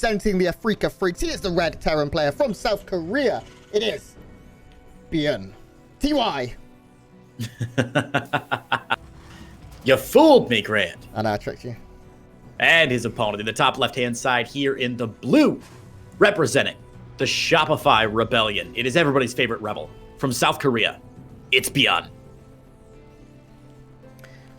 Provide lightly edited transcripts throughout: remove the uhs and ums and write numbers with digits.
representing the Afrika Freaks. He is the red Terran player from South Korea. It is ByuN. TY. You fooled me, Grant. I know, I tricked you. And his opponent in the top left-hand side here in the blue, representing the Shopify Rebellion. It is everybody's favorite rebel from South Korea. It's ByuN.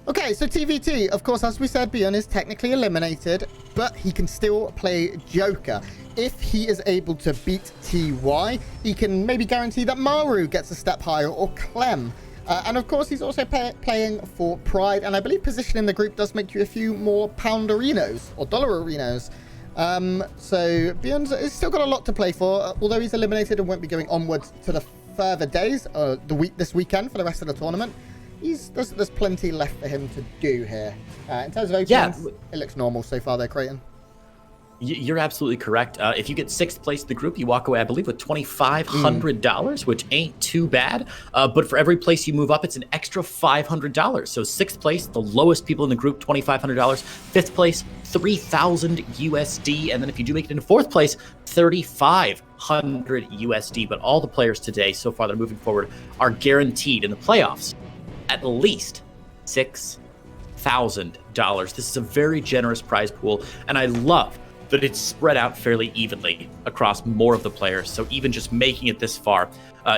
Okay, so TVT, of course, as we said, ByuN is technically eliminated, but he can still play Joker. If he is able to beat TY, he can maybe guarantee that Maru gets a step higher, or Clem. And of course, he's also playing for Pride, and I believe position in the group does make you a few more pound arenos, or dollar arenos. So ByuN's still got a lot to play for, although he's eliminated and won't be going onwards to the further days, this weekend for the rest of the tournament. There's plenty left for him to do here. In terms of openings, it looks normal so far, though, Creighton. You're absolutely correct. If you get 6th place in the group, you walk away, I believe, with $2,500, which ain't too bad. But for every place you move up, it's an extra $500. So 6th place, the lowest people in the group, $2,500. 5th place, $3,000 USD. And then if you do make it into 4th place, $3,500 USD. But all the players today, so far that are moving forward, are guaranteed in the playoffs at least $6,000. This is a very generous prize pool, and I love that it's spread out fairly evenly across more of the players. So even just making it this far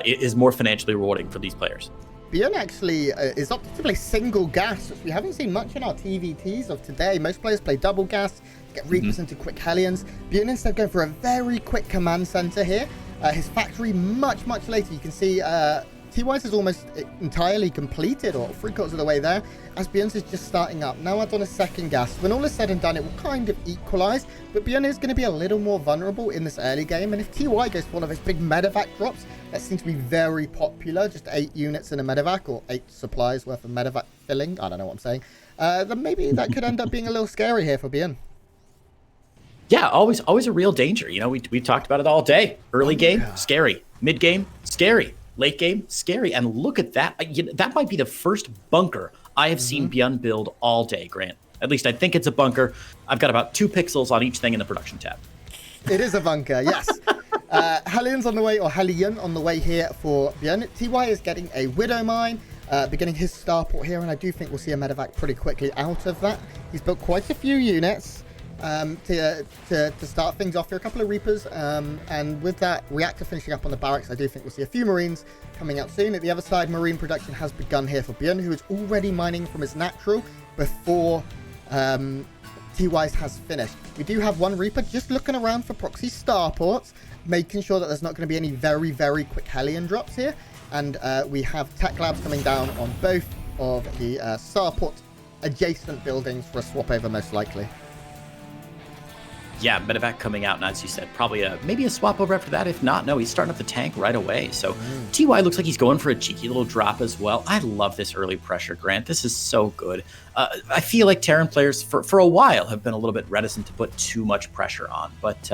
is more financially rewarding for these players. ByuN actually is opted to play single gas, which we haven't seen much in our TVTs of today. Most players play double gas, get Reapers into quick Hellions. ByuN instead going for a very quick command center here. His factory much later. You can see TY's is almost entirely completed, or 3/4 of the way there, as ByuN's is just starting up. Now adds on a second gas. When all is said and done, it will kind of equalize, but ByuN is going to be a little more vulnerable in this early game, and if TY goes for one of his big medevac drops, that seems to be very popular, just 8 units in a medevac, or 8 supplies worth of medevac filling, I don't know what I'm saying, then maybe that could end up being a little scary here for ByuN. Yeah, always a real danger. You know, we've talked about it all day. Early game, scary. Mid game, scary. Late game, scary. And look at that. That might be the first bunker I have seen ByuN build all day, Grant. At least I think it's a bunker. I've got about 2 pixels on each thing in the production tab. It is a bunker, yes. Hellions on the way, or Hellion on the way here for ByuN. TY is getting a Widow Mine, beginning his starport here, and I do think we'll see a medevac pretty quickly out of that. He's built quite a few units to start things off here. A couple of Reapers, and with that reactor finishing up on the barracks, I do think we'll see a few Marines coming out soon. At the other side, Marine production has begun here for ByuN, who is already mining from his natural before TY's has finished. We do have one Reaper just looking around for proxy starports, making sure that there's not going to be any very quick Hellion drops here, and we have tech labs coming down on both of the starport adjacent buildings for a swap over, most likely. Yeah, medevac coming out, and as you said, probably maybe a swap over after that. If not, no, he's starting up the tank right away. So TY looks like he's going for a cheeky little drop as well. I love this early pressure, Grant. This is so good. I feel like Terran players for a while have been a little bit reticent to put too much pressure on. But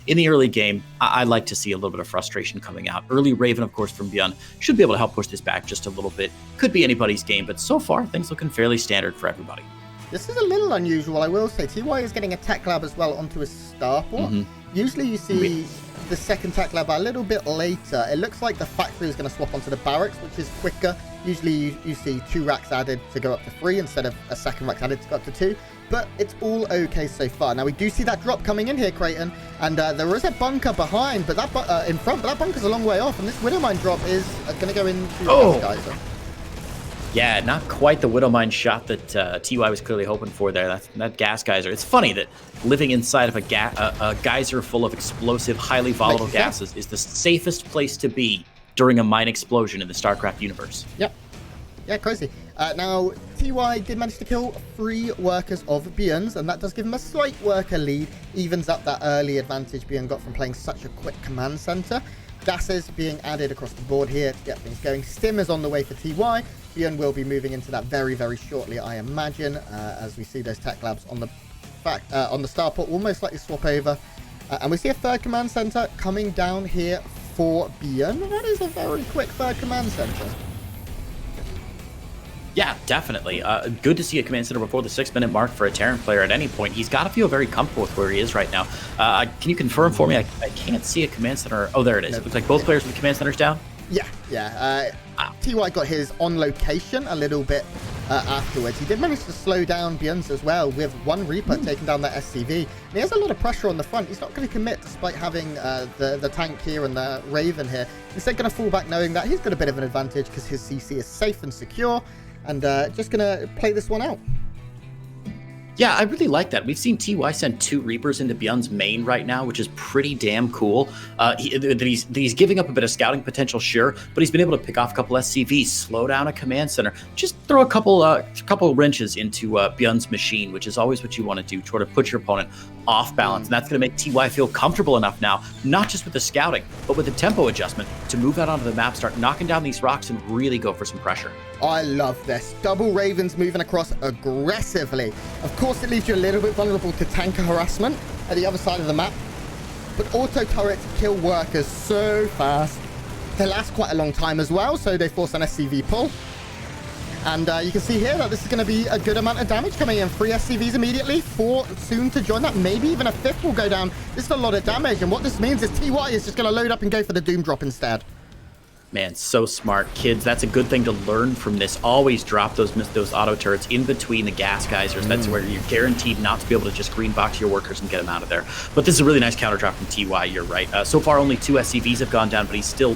in the early game, I like to see a little bit of frustration coming out. Early Raven, of course, from ByuN should be able to help push this back just a little bit. Could be anybody's game, but so far, things looking fairly standard for everybody. This is a little unusual, I will say. TY is getting a tech lab as well onto his starport. Usually you see the second tech lab a little bit later. It looks like the factory is going to swap onto the barracks, which is quicker. Usually you see 2 racks added to go up to 3 instead of a second rack added to go up to 2. But it's all okay so far. Now we do see that drop coming in here, Creighton, and there is a bunker behind, but that in front, but that bunker's a long way off, and this Widowmine drop is going to go into the geyser. Yeah, not quite the Widowmine shot that TY was clearly hoping for there. That gas geyser. It's funny that living inside of a geyser full of explosive, highly volatile gases is the safest place to be during a mine explosion in the StarCraft universe. Yep. Yeah, crazy. Now, TY did manage to kill 3 workers of ByuN's, and that does give him a slight worker lead. Evens up that early advantage ByuN got from playing such a quick command center. Gases being added across the board here to get things going. Stim is on the way for TY. ByuN will be moving into that very shortly, I imagine, as we see those tech labs on the starport will most likely swap over. And we see a third command center coming down here for ByuN. That is a very quick third command center. Yeah, definitely. Good to see a command center before the 6-minute mark for a Terran player at any point. He's got to feel very comfortable with where he is right now. Can you confirm for me? I can't see a command center. Oh, there it is. It looks like both players with the command centers down. Yeah. TY got his on location a little bit afterwards. He did manage to slow down ByuN's as well with one Reaper taking down that SCV. And he has a lot of pressure on the front. He's not going to commit despite having the tank here and the Raven here. Instead going to fall back knowing that he's got a bit of an advantage because his CC is safe and secure. And just going to play this one out. Yeah, I really like that. We've seen TY send 2 Reapers into ByuN's main right now, which is pretty damn cool. He's giving up a bit of scouting potential, sure, but he's been able to pick off a couple SCVs, slow down a command center, just throw a couple wrenches into ByuN's machine, which is always what you want to do, try to put your opponent off balance. And that's going to make TY feel comfortable enough now, not just with the scouting, but with the tempo adjustment to move out onto the map, start knocking down these rocks, and really go for some pressure. I love this. Double Ravens moving across aggressively. Of course, it leaves you a little bit vulnerable to tanker harassment at the other side of the map. But auto turrets kill workers so fast. They last quite a long time as well, so they force an SCV pull. And you can see here that this is going to be a good amount of damage coming in. 3 SCVs immediately, 4 soon to join that. Maybe even a 5th will go down. This is a lot of damage. And what this means is TY is just going to load up and go for the Doom Drop instead. Man, so smart. Kids, that's a good thing to learn from this. Always drop those auto turrets in between the gas geysers. That's where you're guaranteed not to be able to just green box your workers and get them out of there. But this is a really nice counter drop from TY, you're right. So far, only 2 SCVs have gone down, but he's still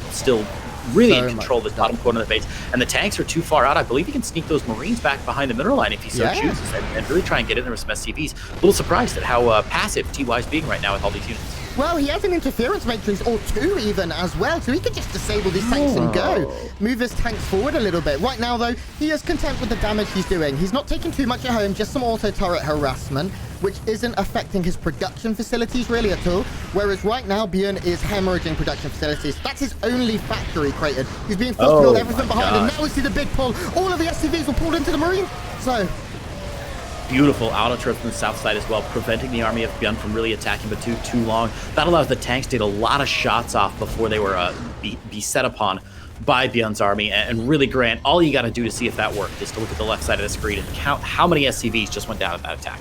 really in control of this bottom corner of the base. And the tanks are too far out. I believe he can sneak those Marines back behind the mineral line if he so chooses and really try and get in there with some SCVs. A little surprised at how passive TY is being right now with all these units. Well, he has an interference matrix, or 2 even, as well, so he could just disable these tanks and go. Move his tanks forward a little bit. Right now, though, he is content with the damage he's doing. He's not taking too much at home, just some auto-turret harassment, which isn't affecting his production facilities really at all. Whereas right now, ByuN is hemorrhaging production facilities. That's his only factory created. He's being forced to build everything behind him. Now we see the big pull. All of the SCVs were pulled into the Marine. So... beautiful auto turrets from the south side as well, preventing the army of ByuN from really attacking but too long. That allows the tanks to get a lot of shots off before they were be set upon by ByuN's army. And really, Grant, all you got to do to see if that worked is to look at the left side of the screen and count how many SCVs just went down in that attack.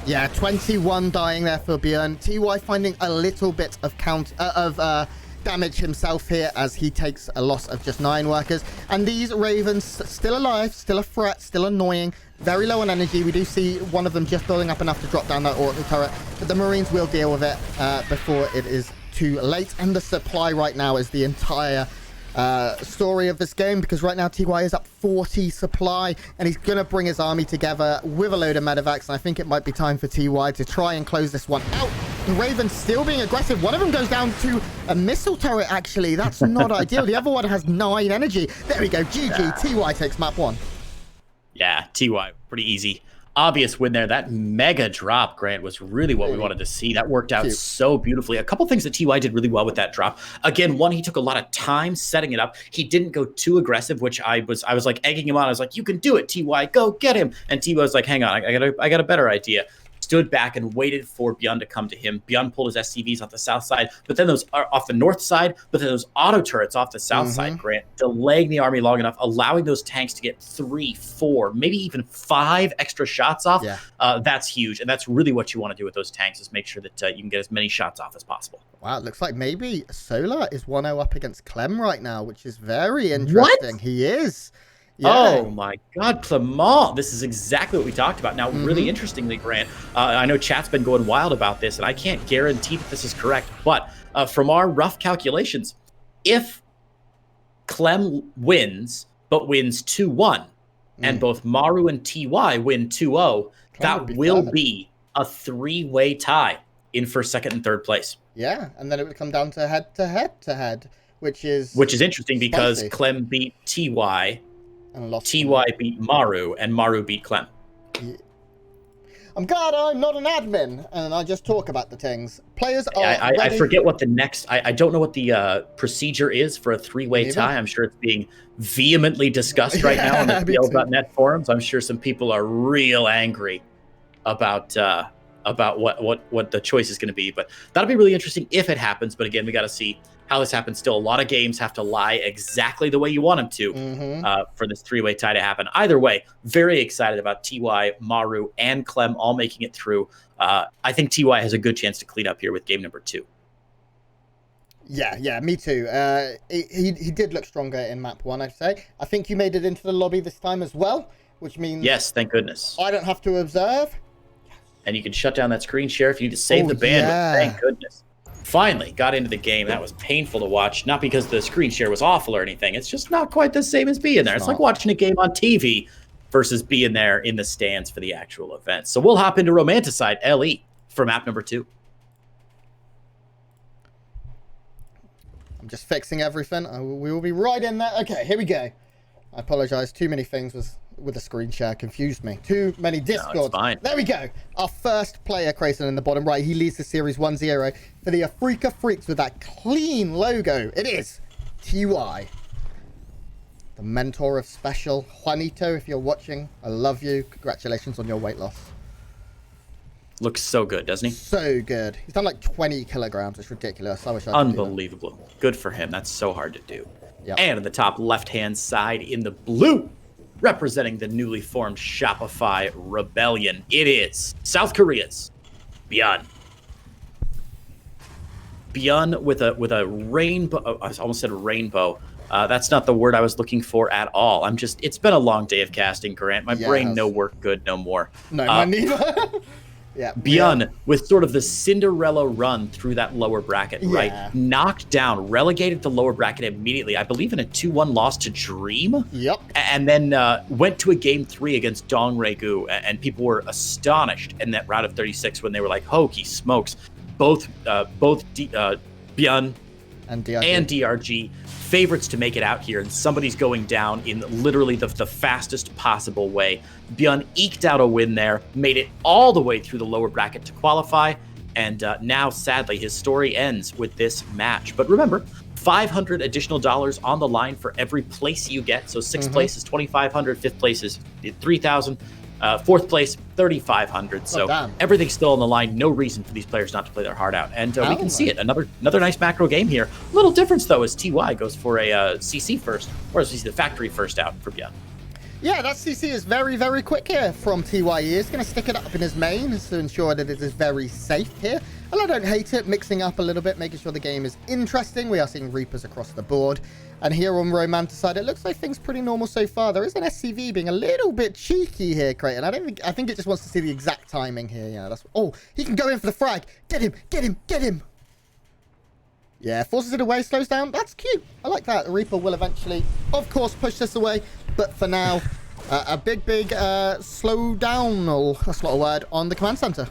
Yeah, 21 dying there for ByuN. TY finding a little bit of damage himself here as he takes a loss of just 9 workers. And these Ravens still alive, still a threat, still annoying, very low on energy. We do see one of them just building up enough to drop down that auto turret, but the Marines will deal with it before it is too late. And the supply right now is the entire story of this game, because right now TY is up 40 supply and he's going to bring his army together with a load of medevacs, and I think it might be time for TY to try and close this one out. The Ravens still being aggressive. One of them goes down to a missile turret, actually. That's not ideal. The other one has 9 energy. There we go. GG. TY takes map 1. Yeah, TY, pretty easy. Obvious win there. That mega drop, Grant, was really what we wanted to see. That worked out so beautifully. A couple things that TY did really well with that drop. Again, one, he took a lot of time setting it up. He didn't go too aggressive, which I was like egging him on. I was like, you can do it, TY, go get him. And TY was like, hang on, I got a better idea. Stood back and waited for ByuN to come to him. ByuN pulled his SCVs off the south side, but then those are off the north side, but then those auto turrets off the south side, Grant, delaying the army long enough, allowing those tanks to get 3, 4, maybe even 5 extra shots off. That's huge, and that's really what you want to do with those tanks, is make sure that you can get as many shots off as possible. Wow, it looks like maybe Solar is 1-0 up against Clem right now, which is very interesting. What? He is. Yeah. Oh my God, Clement! This is exactly what we talked about. Now, really interestingly, Grant, I know chat's been going wild about this, and I can't guarantee that this is correct, but from our rough calculations, if Clem wins, but wins 2-1, and both Maru and TY win 2-0, that will be a 3-way tie in first, second, and third place. Yeah, and then it would come down to head-to-head, which is interesting because Clem beat TY. TY beat Maru, and Maru beat Clem. Yeah. I'm glad I'm not an admin, and I just talk about the things. Players are ready. I forget what the next... I don't know what the procedure is for a 3-way tie. I'm sure it's being vehemently discussed right now on the PL.net forums. I'm sure some people are real angry about about what the choice is going to be. But that'll be really interesting if it happens. But again, we got to see how this happens. Still, a lot of games have to lie exactly the way you want them to for this three-way tie to happen. Either way, very excited about TY, Maru, and Clem all making it through. I think TY has a good chance to clean up here with game number 2. Yeah, me too. He did look stronger in map 1, I'd say. I think you made it into the lobby this time as well, which means... Yes, thank goodness. I don't have to observe. And you can shut down that screen share if you need to save the bandwidth. Yeah. Thank goodness. Finally got into the game. That was painful to watch, not because the screen share was awful or anything. It's just not quite the same as being there. It's like watching a game on TV versus being there in the stands for the actual event. So we'll hop into Romanticide LE for map number 2. I'm just fixing everything. We will be right in there. Okay, here we go. I apologize. Too many things with the screen share confused me. Too many discords. No, it's fine. There we go. Our first player, Crayson, in the bottom right. He leads the series 1-0 for the Afrika Freaks with that clean logo. It is TY. The mentor of Special. Juanito, if you're watching, I love you. Congratulations on your weight loss. Looks so good, doesn't he? So good. He's done like 20 kilograms. It's ridiculous. I wish I could. Unbelievable. Good for him. That's so hard to do. Yep. And in the top left-hand side in the blue, representing the newly formed Shopify Rebellion, it is South Korea's ByuN. ByuN with a rainbow. I almost said rainbow. That's not the word I was looking for at all. It's been a long day of casting, Grant. My brain no work good no more. No, mine neither. Yeah, ByuN with sort of the Cinderella run through that lower bracket, right? Knocked down, relegated the lower bracket immediately. I believe in a 2-1 loss to Dream. Yep. And then went to a game 3 against Dong Regu, and people were astonished in that round of 36 when they were like, "Hokey smokes!" Both ByuN and DRG favorites to make it out here, and somebody's going down in literally the fastest possible way. ByuN eked out a win there, made it all the way through the lower bracket to qualify, and now, sadly, his story ends with this match. But remember, $500 additional on the line for every place you get. So 6th place is $2,500, 5th place is $3,000, 4th place $3,500. So everything's still on the line. No reason for these players not to play their heart out, and we can see it. Another nice macro game here. Little difference though, as TY goes for a CC first, or as we see the factory first out for ByuN. Yeah, that CC is very, very quick here from TY. He is going to stick it up in his main to ensure that it is very safe here. And I don't hate it, mixing up a little bit, making sure the game is interesting. We are seeing Reapers across the board. And here on Romanticide, it looks like things pretty normal so far. There is an SCV being a little bit cheeky here, Creighton. I think it just wants to see the exact timing here. Yeah, that's. Oh, he can go in for the frag. Get him, get him, get him. Yeah, forces it away, slows down. That's cute. I like that. The Reaper will eventually, of course, push this away. But for now, a big slow down. That's not a word on the command center.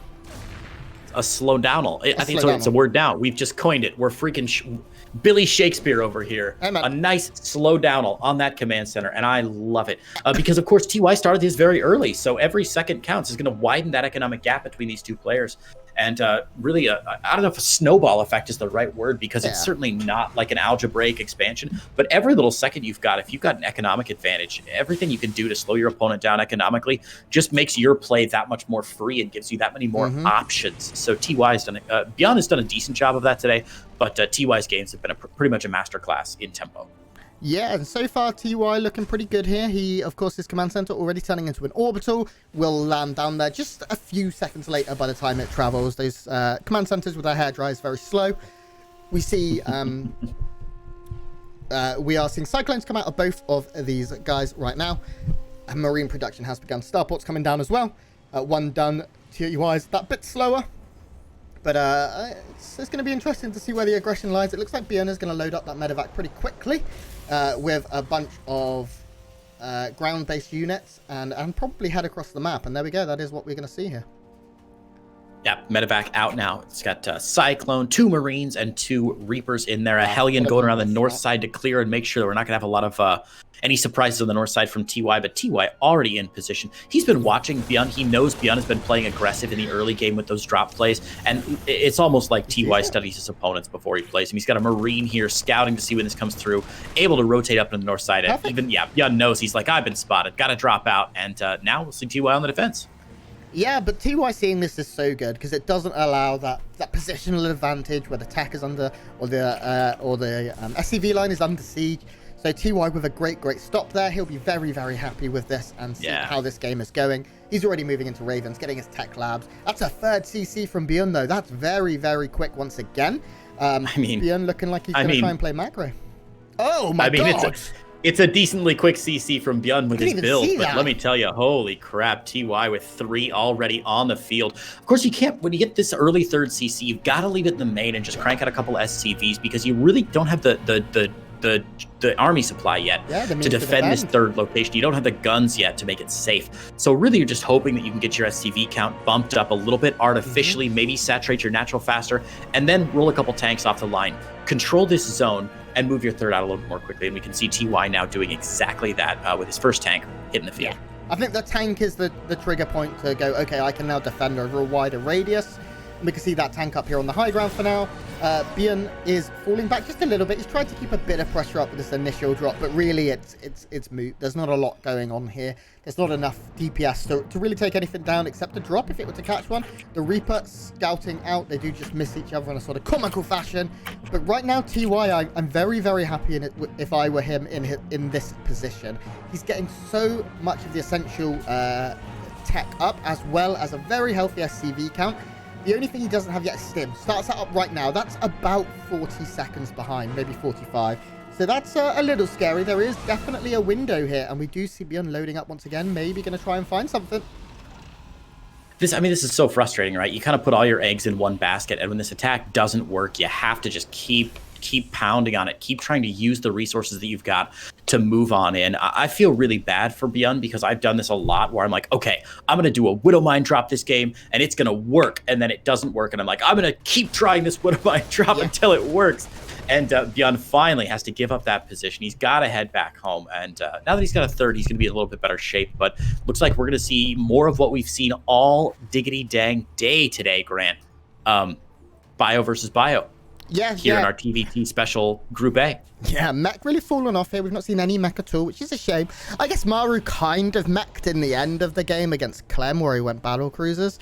A slow downal. I think it's a word now. We've just coined it. We're freaking Billy Shakespeare over here. Hey, a nice slow downal on that command center, and I love it. Because, of course, TY started this very early, so every second counts. Is going to widen that economic gap between these two players. And really, I don't know if a snowball effect is the right word, because it's certainly not like an algebraic expansion. But every little second you've got, if you've got an economic advantage, everything you can do to slow your opponent down economically just makes your play that much more free and gives you that many more options. So TY's done it. ByuN has done a decent job of that today, but TY's games have been pretty much a masterclass in tempo. Yeah, and so far TY looking pretty good here. He, of course, his command center already turning into an orbital, will land down there just a few seconds later by the time it travels. Those command centers with their hair dries very slow. We see, we are seeing cyclones come out of both of these guys right now. And marine production has begun. Starport's coming down as well. One done. TY is that bit slower. But it's going to be interesting to see where the aggression lies. It looks like ByuN is going to load up that medevac pretty quickly with a bunch of ground-based units and probably head across the map. And there we go. That is what we're going to see here. Yeah, medevac out now. It's got Cyclone, 2 Marines, and 2 Reapers in there. A Hellion going around the north side to clear and make sure that we're not going to have a lot of any surprises on the north side from TY, but TY already in position. He's been watching ByuN. He knows ByuN has been playing aggressive in the early game with those drop plays, and it's almost like TY studies his opponents before he plays him. He's got a Marine here scouting to see when this comes through, able to rotate up to the north side. And even, ByuN knows. He's like, I've been spotted, got to drop out, and now we'll see TY on the defense. Yeah, but TY seeing this is so good because it doesn't allow that positional advantage where the tech is under, or the SCV line is under siege. So TY with a great stop there. He'll be very, very happy with this and see how this game is going. He's already moving into Ravens, getting his tech labs. That's a third CC from ByuN though. That's very, very quick once again. I mean, ByuN looking like he's going to try and play macro. Oh my God. It's a decently quick CC from ByuN with his build, but let me tell you, holy crap, TY with 3 already on the field. Of course, you can't, when you get this early third CC, you've got to leave it in the main and just crank out a couple SCVs because you really don't have the army supply yet to defend this third location. You don't have the guns yet to make it safe. So really, you're just hoping that you can get your SCV count bumped up a little bit artificially, maybe saturate your natural faster, and then roll a couple tanks off the line. Control this zone and move your third out a little bit more quickly. And we can see TY now doing exactly that with his first tank hitting the field. Yeah. I think the tank is the trigger point to go, okay, I can now defend over a wider radius. And we can see that tank up here on the high ground for now. ByuN is falling back just a little bit. He's tried to keep a bit of pressure up with this initial drop, but really it's moot. There's not a lot going on here. There's not enough DPS to really take anything down except a drop if it were to catch one. The Reaper scouting out. They do just miss each other in a sort of comical fashion. But right now, TY, I'm very, very happy in it if I were him in this position. He's getting so much of the essential tech up as well as a very healthy SCV count. The only thing he doesn't have yet is Stim. Starts that up right now. That's about 40 seconds behind, maybe 45. So that's a little scary. There is definitely a window here, and we do see ByuN loading up once again. Maybe going to try and find something. This is so frustrating, right? You kind of put all your eggs in one basket, and when this attack doesn't work, you have to just keep pounding on it, keep trying to use the resources that you've got to move on in. I feel really bad for ByuN because I've done this a lot where I'm like, okay, I'm going to do a Widow Mine drop this game and it's going to work, and then it doesn't work, and I'm like, I'm going to keep trying this Widow Mine drop until it works. And ByuN finally has to give up that position. He's got to head back home. And now that he's got a third, he's going to be in a little bit better shape. But looks like we're going to see more of what we've seen all diggity dang day today, Grant. Bio versus Bio. Yeah, here in our TVT special Group A. Yeah, mech really fallen off here. We've not seen any mech at all, which is a shame. I guess Maru kind of meched in the end of the game against Clem, where he went battle cruisers.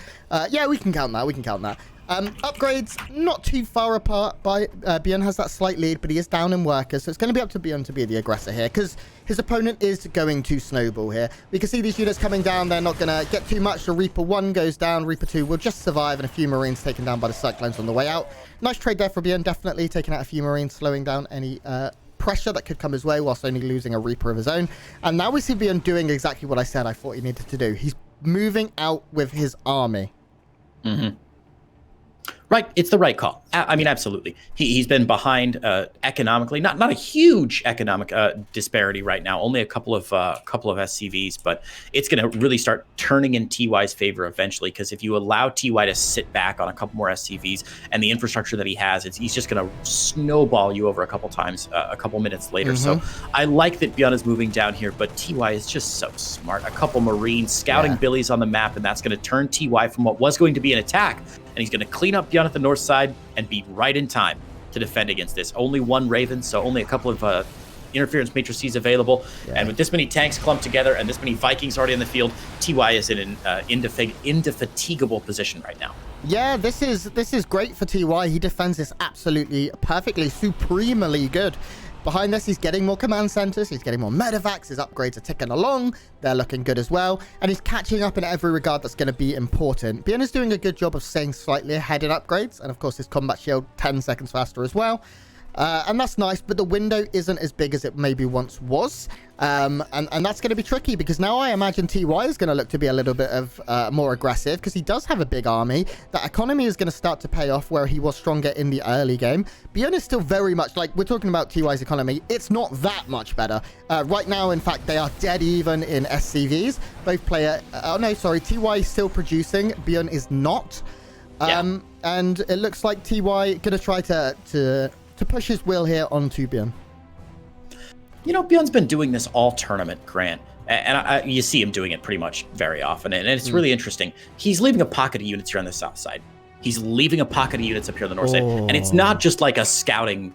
Yeah, we can count that. We can count that. Upgrades, not too far apart. ByuN has that slight lead, but he is down in workers, so it's going to be up to ByuN to be the aggressor here, because his opponent is going to snowball here. We can see these units coming down. They're not going to get too much. The Reaper 1 goes down. Reaper 2 will just survive, and a few Marines taken down by the Cyclones on the way out. Nice trade there for ByuN, definitely taking out a few Marines, slowing down any pressure that could come his way whilst only losing a Reaper of his own. And now we see ByuN doing exactly what I said I thought he needed to do. He's moving out with his army. Mm-hmm. Right, it's the right call. I mean, absolutely. He's been behind economically, not a huge economic disparity right now. Only a couple of SCVs, but it's going to really start turning in TY's favor eventually. Because if you allow TY to sit back on a couple more SCVs and the infrastructure that he has, he's just going to snowball you over a couple times, a couple minutes later. So I like that ByuN is moving down here, but TY is just so smart. A couple Marines scouting Billies on the map, and that's going to turn TY from what was going to be an attack. And he's going to clean up ByuN at the north side and be right in time to defend against this. Only one Raven, so only a couple of interference matrices available. Yeah. And with this many tanks clumped together and this many Vikings already in the field, TY is in an indefatigable position right now. Yeah, this is great for TY. He defends this absolutely perfectly, supremely good. Behind this, he's getting more command centers. He's getting more medevacs. His upgrades are ticking along. They're looking good as well. And he's catching up in every regard that's going to be important. ByuN is doing a good job of staying slightly ahead in upgrades. And of course, his combat shield 10 seconds faster as well. And that's nice, but the window isn't as big as it maybe once was. And that's going to be tricky because now I imagine TY is going to look to be a little bit of more aggressive because he does have a big army. That economy is going to start to pay off where he was stronger in the early game. ByuN is still very much like we're talking about TY's economy. It's not that much better. Right now, in fact, they are dead even in SCVs. Both player. Oh, no, sorry. TY is still producing. ByuN is not. And it looks like TY going to try to push his will here onto ByuN. You know, ByuN's been doing this all tournament, Grant. And you see him doing it pretty much very often. And it's really interesting. He's leaving a pocket of units here on the south side. He's leaving a pocket of units up here on the north side. And it's not just like a scouting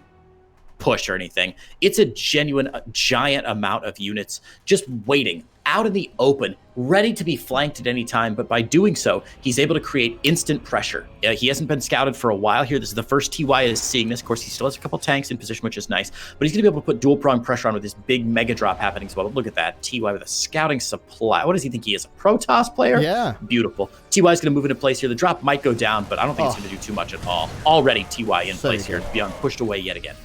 push or anything. It's a genuine giant amount of units just waiting out in the open, ready to be flanked at any time, but by doing so, he's able to create instant pressure. He hasn't been scouted for a while here. This is the first TY is seeing this. Of course, he still has a couple tanks in position, which is nice, but he's going to be able to put dual prong pressure on with this big mega drop happening as well. But look at that, TY with a scouting supply. What does he think he is, a Protoss player? Yeah. Beautiful. TY is going to move into place here. The drop might go down, but I don't think it's going to do too much at all. Already TY in place here. ByuN pushed away yet again.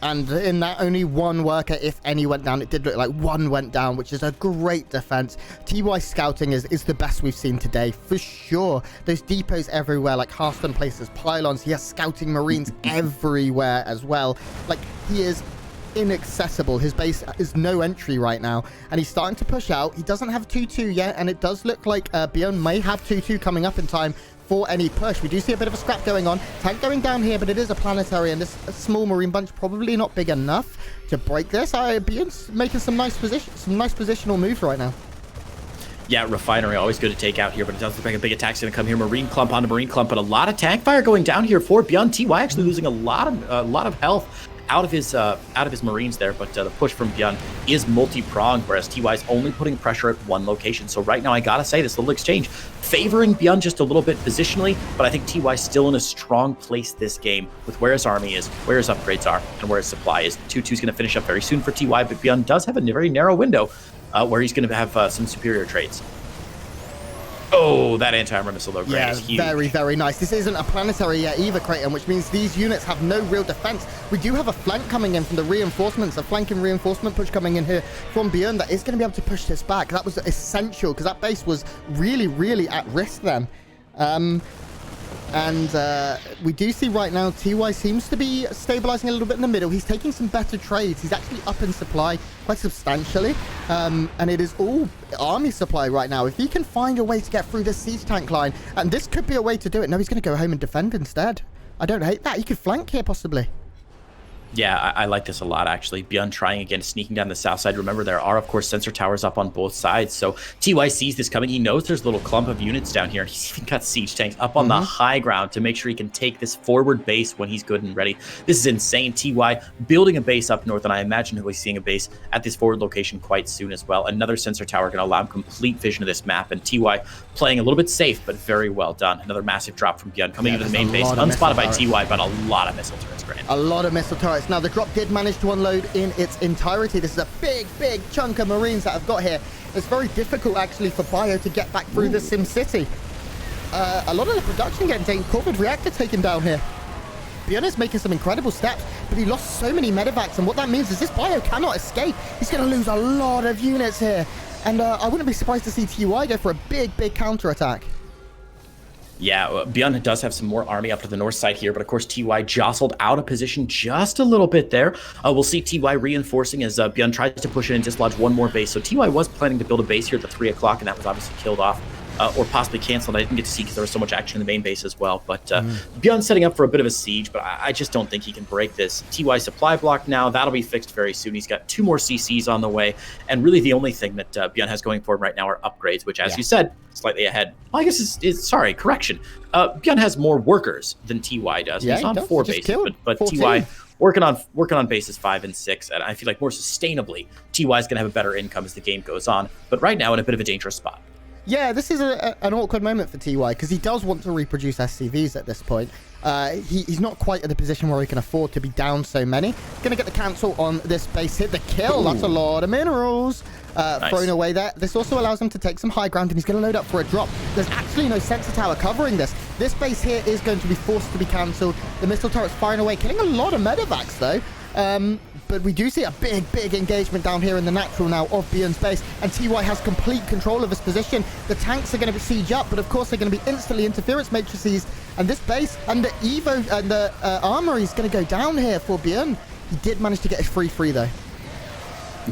And in that, only one worker, if any, went down. It did look like one went down, which is a great defense. TY scouting is the best we've seen today, for sure. Those depots everywhere, like Hearthstone places, pylons. He has scouting marines everywhere as well. Like, he is inaccessible. His base is no entry right now, and he's starting to push out. He doesn't have 2-2 yet, and it does look like ByuN may have 2-2 coming up in time for any push. We do see a bit of a scrap going on. Tank going down here, but it is a planetary, and this small marine bunch probably not big enough to break this. ByuN's making some nice positional moves right now. Yeah, refinery always good to take out here, but it does look like a big attack's going to come here. Marine clump onto marine clump, but a lot of tank fire going down here for ByuN. TY actually losing a lot of health out of his marines there, but the push from ByuN is multi-pronged, whereas TY is only putting pressure at one location. So right now, I gotta say, this little exchange favoring ByuN just a little bit positionally, but I think TY still in a strong place this game with where his army is, where his upgrades are, and where his supply is. 2-2's going to finish up very soon for TY, but ByuN does have a very narrow window where he's going to have some superior trades. Oh, that anti-armor missile though, great, is huge. Very, very nice. This isn't a planetary yet either, Creighton, which means these units have no real defense. We do have a flank coming in from the reinforcements, a flanking reinforcement push coming in here from ByuN that is going to be able to push this back. That was essential because that base was really, really at risk then. We do see right now TY seems to be stabilizing a little bit in the middle. He's taking some better trades. He's actually up in supply quite substantially. And it is all army supply right now. If he can find a way to get through this siege tank line, and this could be a way to do it. No, he's going to go home and defend instead. I don't hate that. He could flank here possibly. Yeah, I like this a lot, actually. ByuN trying again, sneaking down the south side. Remember, there are, of course, sensor towers up on both sides. So TY sees this coming. He knows there's a little clump of units down here. He's even got siege tanks up on the high ground to make sure he can take this forward base when he's good and ready. This is insane. TY building a base up north, and I imagine he'll be seeing a base at this forward location quite soon as well. Another sensor tower going to allow him complete vision of this map, and TY playing a little bit safe, but very well done. Another massive drop from ByuN coming into the main base. Unspotted by TY, but a lot of missile turrets, Grant. A lot of missile turrets. Now, the drop did manage to unload in its entirety. This is a big, big chunk of marines that I've got here. It's very difficult, actually, for Bio to get back through the Sim City. A lot of the production getting taken. Corvid reactor taken down here. ByuN is making some incredible steps, but he lost so many medevacs, and what that means is this Bio cannot escape. He's going to lose a lot of units here, and I wouldn't be surprised to see TY go for a big, big counter-attack. Yeah, ByuN does have some more army up to the north side here, but of course TY jostled out of position just a little bit there. We'll see TY reinforcing as ByuN tries to push in and dislodge one more base. So TY was planning to build a base here at the 3 o'clock, and that was obviously killed off. Or possibly canceled. I didn't get to see because there was so much action in the main base as well. But ByuN setting up for a bit of a siege, but I just don't think he can break this. TY supply block now, that'll be fixed very soon. He's got 2 more CCs on the way, and really the only thing that ByuN has going for him right now are upgrades, which, as you said, slightly ahead. Well, I guess sorry, correction. ByuN has more workers than TY does. Yeah, he's on 4 bases, but 14. TY working on bases 5 and 6, and I feel like more sustainably, TY is going to have a better income as the game goes on. But right now, in a bit of a dangerous spot. Yeah, this is an awkward moment for TY because he does want to reproduce SCVs at this point. He's not quite at the position where he can afford to be down so many. Going to get the cancel on this base, hit the kill. Ooh. That's a lot of minerals nice. Thrown away there. This also allows him to take some high ground, and he's going to load up for a drop. There's actually no sensor tower covering this. This base here is going to be forced to be cancelled. The missile turret's firing away, killing a lot of medevacs though. But we do see a big, big engagement down here in the natural now of ByuN's base, and TY has complete control of his position. The tanks are going to siege up, but of course they're going to be instantly interference matrices, and this base and the Evo and the armory is going to go down here for ByuN. He did manage to get his free though.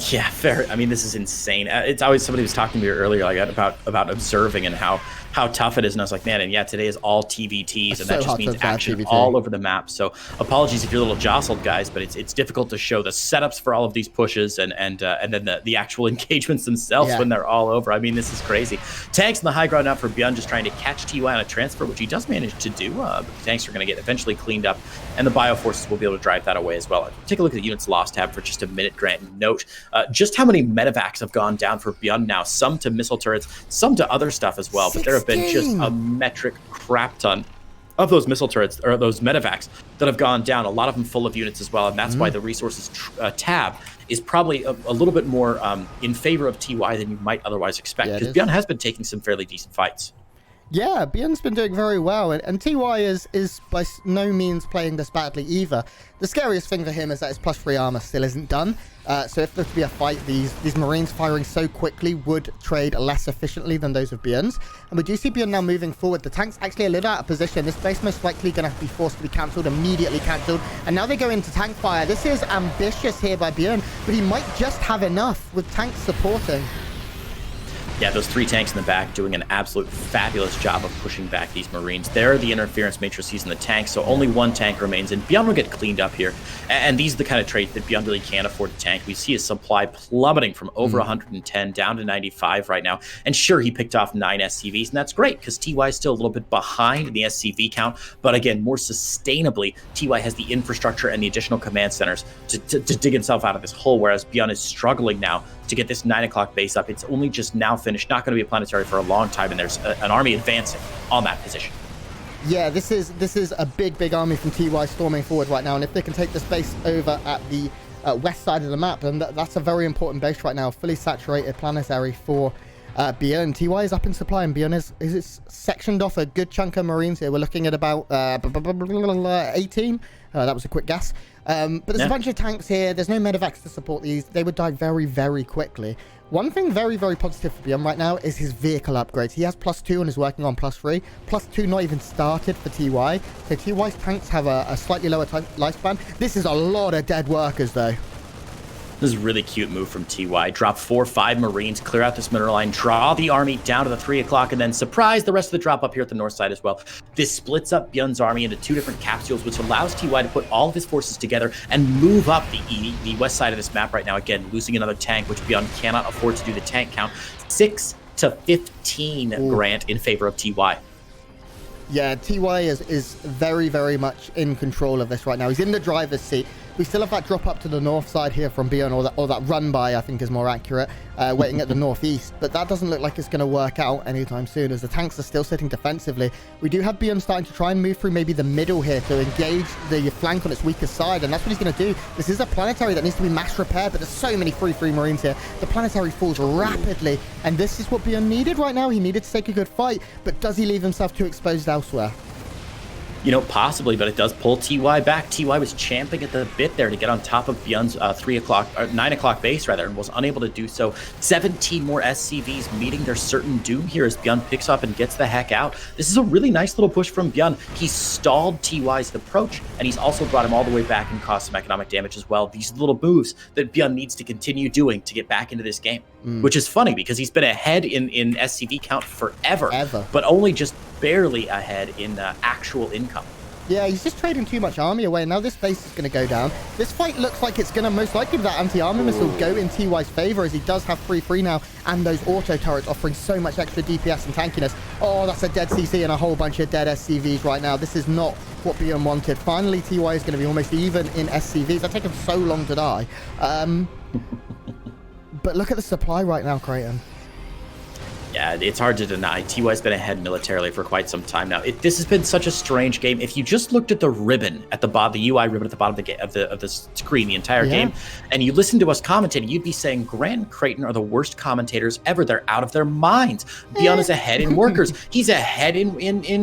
Yeah, fair. I mean, this is insane. It's always somebody was talking to me earlier like about observing and how tough it is, and I was like, man, and yeah, today is all TVTs, and that just means action all over the map. So apologies if you're a little jostled, guys, but it's difficult to show the setups for all of these pushes and then the actual engagements themselves when they're all over. I mean, this is crazy. Tanks in the high ground now for ByuN, just trying to catch TY on a transfer, which he does manage to do. But the tanks are going to get eventually cleaned up, and the bio forces will be able to drive that away as well. Take a look at the units lost tab for just a minute, Grant, and note just how many medevacs have gone down for ByuN now, some to missile turrets, some to other stuff as well. 16. But there have been just a metric crap ton of those missile turrets, or those medevacs, that have gone down, a lot of them full of units as well, and that's why the resources tab is probably a little bit more in favor of TY than you might otherwise expect, because ByuN has been taking some fairly decent fights. Yeah, ByuN's been doing very well, and TY is by no means playing this badly either. The scariest thing for him is that his +3 armor still isn't done. So if there to be a fight, these Marines firing so quickly would trade less efficiently than those of ByuN's. And we do see ByuN now moving forward. The tank's actually a little out of position. This base most likely going to be forced to be cancelled, immediately cancelled. And now they go into tank fire. This is ambitious here by ByuN, but he might just have enough with tanks supporting. Yeah, those 3 tanks in the back doing an absolute fabulous job of pushing back these Marines. They're the interference matrices in the tanks, so only 1 tank remains, and ByuN will get cleaned up here. And these are the kind of traits that ByuN really can't afford to tank. We see his supply plummeting from over 110 down to 95 right now. And sure, he picked off 9 SCVs, and that's great, because TY is still a little bit behind in the SCV count. But again, more sustainably, TY has the infrastructure and the additional command centers to dig himself out of this hole, whereas ByuN is struggling now to get this 9 o'clock base up. It's only just now finished, not going to be a planetary for a long time, and there's an army advancing on that position. Yeah, this is a big army from TY storming forward right now, and if they can take this base over at the west side of the map, then that's a very important base right now. Fully saturated planetary for ByuN. TY is up in supply, and ByuN is sectioned off a good chunk of Marines here. We're looking at about 18. That was a quick guess. But there's a bunch of tanks here. There's no medevacs to support these. They would die very quickly. One thing very positive for ByuN right now is his vehicle upgrades. He has +2 and is working on +3. +2 not even started for TY. So TY's tanks have a slightly lower lifespan. This is a lot of dead workers, though. This is a really cute move from TY. Drop 4 or 5 Marines, clear out this mineral line, draw the army down to the 3 o'clock, and then surprise the rest of the drop up here at the north side as well. This splits up ByuN's army into 2 different capsules, which allows TY to put all of his forces together and move up the west side of this map right now. Again, losing another tank, which ByuN cannot afford to do the tank count. 6 to 15, Grant, in favor of TY. Yeah, TY is very much in control of this right now. He's in the driver's seat. We still have that drop up to the north side here from ByuN, or that run by, I think is more accurate, waiting at the northeast. But that doesn't look like it's going to work out anytime soon, as the tanks are still sitting defensively. We do have ByuN starting to try and move through maybe the middle here to engage the flank on its weakest side, and that's what he's going to do. This is a planetary that needs to be mass repaired, but there's so many free Marines here. The planetary falls rapidly, and this is what ByuN needed right now. He needed to take a good fight, but does he leave himself too exposed elsewhere? You know, possibly, but it does pull TY back. TY was champing at the bit there to get on top of ByuN's 9 o'clock base, rather, and was unable to do so. 17 more SCVs meeting their certain doom here as ByuN picks up and gets the heck out. This is a really nice little push from ByuN. He stalled TY's approach, and he's also brought him all the way back and caused some economic damage as well. These little moves that ByuN needs to continue doing to get back into this game, which is funny because he's been ahead in SCV count forever, but only just barely ahead in actual income. Yeah, he's just trading too much army away. Now this base is going to go down. This fight looks like it's going to most likely that anti-armor missile go in TY's favor, as he does have 3-3 now, and those auto turrets offering so much extra DPS and tankiness. Oh, that's a dead CC and a whole bunch of dead SCVs right now. This is not what ByuN wanted. Finally, TY is going to be almost even in SCVs. They've taken so long to die. But look at the supply right now, Creighton. Yeah, it's hard to deny. TY's been ahead militarily for quite some time now. This has been such a strange game. If you just looked at the ribbon at the bottom, the UI ribbon at the bottom of the screen, the entire game, and you listened to us commentating, you'd be saying Grant and Creighton are the worst commentators ever. They're out of their minds. ByuN is ahead in workers. He's ahead in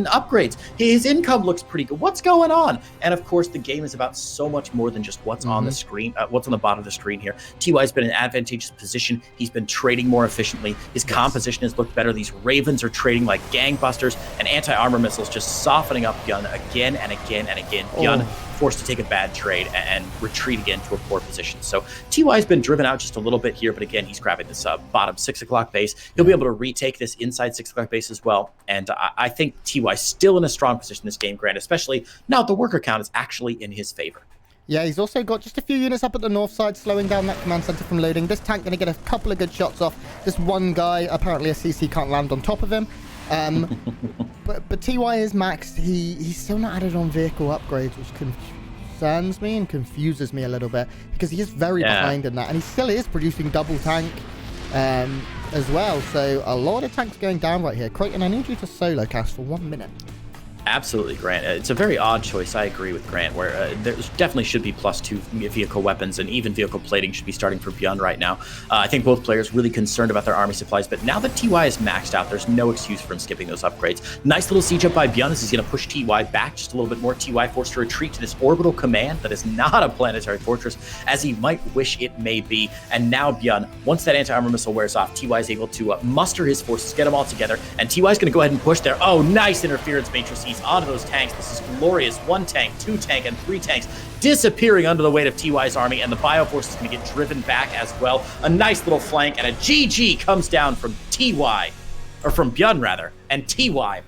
upgrades. His income looks pretty good. What's going on? And of course, the game is about so much more than just what's on the screen, what's on the bottom of the screen here. TY's been in an advantageous position. He's been trading more efficiently. His composition is look better. These Ravens are trading like gangbusters, and anti-armor missiles just softening up ByuN again and again and again. ByuN forced to take a bad trade and retreat again to a poor position. So TY's been driven out just a little bit here, but again, he's grabbing this bottom 6 o'clock base. He'll be able to retake this inside 6 o'clock base as well. And I think TY's still in a strong position in this game, Grant, especially now the worker count is actually in his favor. Yeah, he's also got just a few units up at the north side, slowing down that command center from loading. This tank going to get a couple of good shots off. This one guy, apparently a CC, can't land on top of him. But TY is maxed. He's still not added on vehicle upgrades, which concerns me and confuses me a little bit, because he is very behind in that, and he still is producing double tank as well. So a lot of tanks going down right here. Creighton, I need you to solo cast for 1 minute. Absolutely, Grant. It's a very odd choice. I agree with Grant, where there definitely should be +2 vehicle weapons, and even vehicle plating should be starting for ByuN right now. I think both players really concerned about their army supplies, but now that TY is maxed out, there's no excuse for him skipping those upgrades. Nice little siege up by ByuN as he's going to push TY back just a little bit more. TY forced to retreat to this orbital command that is not a planetary fortress, as he might wish it may be. And now ByuN, once that anti-armor missile wears off, TY is able to muster his forces, get them all together, and TY is going to go ahead and push there. Oh, nice interference matrices onto those tanks. This is glorious. 1 tank, 2 tank, and 3 tanks disappearing under the weight of TY's army, and the Bio Force is going to get driven back as well. A nice little flank, and a GG comes down from TY, or from ByuN rather, and TY